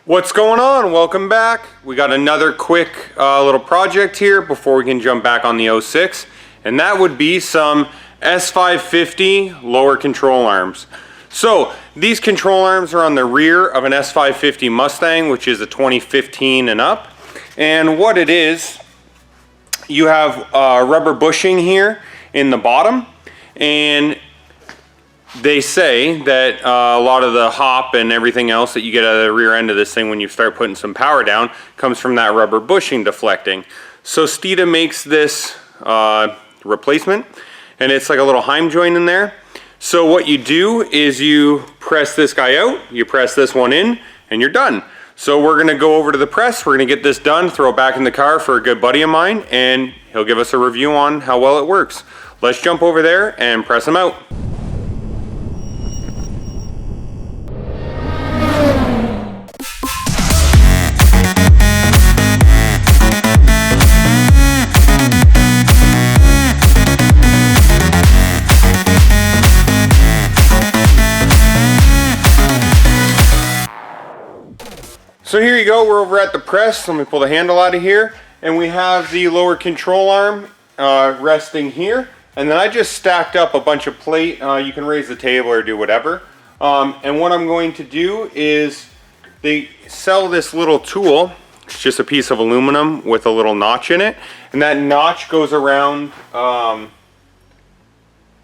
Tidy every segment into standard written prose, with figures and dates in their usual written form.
What's going on? Welcome back. We got another quick little project here before we can jump back on the 06, and that would be some S550 lower control arms. So these control arms are on the rear of an S550 Mustang, which is a 2015 and up. And what it is, you have rubber bushing here in the bottom, and they say that a lot of the hop and everything else that you get out of the rear end of this thing when you start putting some power down comes from that rubber bushing deflecting. So Steeda makes this replacement, and it's like a little Heim joint in there. So what you do is you press this guy out, you press this one in, and you're done. So we're gonna go over to the press, we're gonna get this done, throw it back in the car for a good buddy of mine, and he'll give us a review on how well it works. Let's jump over there and press them out. So here you go, we're over at the press. Let me pull the handle out of here. And we have the lower control arm resting here. And then I just stacked up a bunch of plate. You can raise the table or do whatever. And what I'm going to do is, they sell this little tool. It's just a piece of aluminum with a little notch in it. And that notch goes around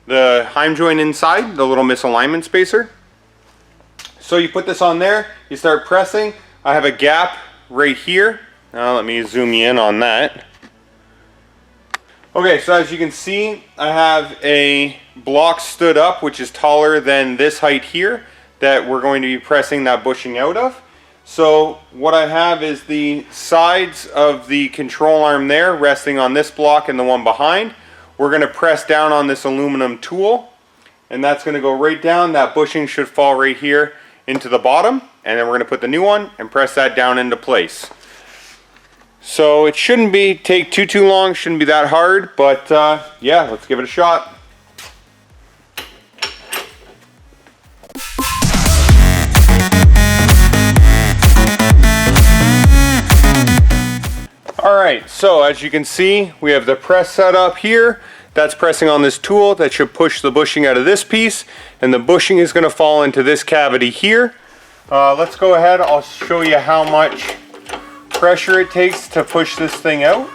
the Heim joint inside, the little misalignment spacer. So you put this on there, you start pressing. I have a gap right here. Now let me zoom you in on that. Okay, so as you can see, I have a block stood up, which is taller than this height here, that we're going to be pressing that bushing out of. So what I have is the sides of the control arm there resting on this block and the one behind. We're going to press down on this aluminum tool, and that's going to go right down. That bushing should fall right here into the bottom, and then we're going to put the new one and press that down into place. So it shouldn't take too long, shouldn't be that hard, but yeah, let's give it a shot. Alright, so as you can see, we have the press set up here. That's pressing on this tool. That should push the bushing out of this piece, and the bushing is going to fall into this cavity here. Let's go ahead, I'll show you how much pressure it takes to push this thing out.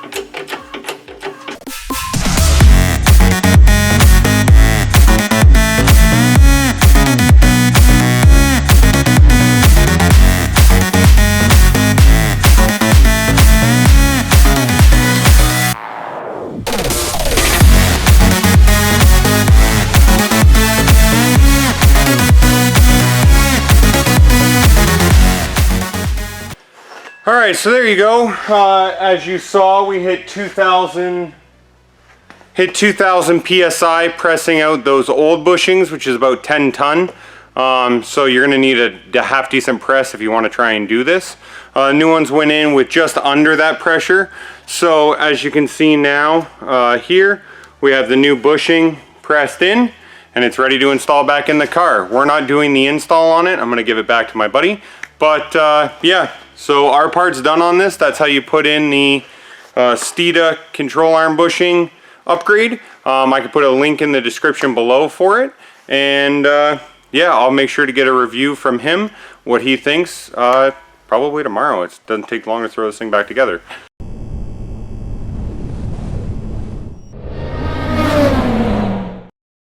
Alright, so there you go. As you saw, we hit 2,000 PSI pressing out those old bushings, which is about 10 ton. So you're going to need a half decent press if you want to try and do this. New ones went in with just under that pressure. So as you can see now, here we have the new bushing pressed in, and it's ready to install back in the car. We're not doing the install on it. I'm going to give it back to my buddy. But yeah. So our part's done on this. That's how you put in the Steeda control arm bushing upgrade. I could put a link in the description below for it. And yeah, I'll make sure to get a review from him, what he thinks, probably tomorrow. It doesn't take long to throw this thing back together.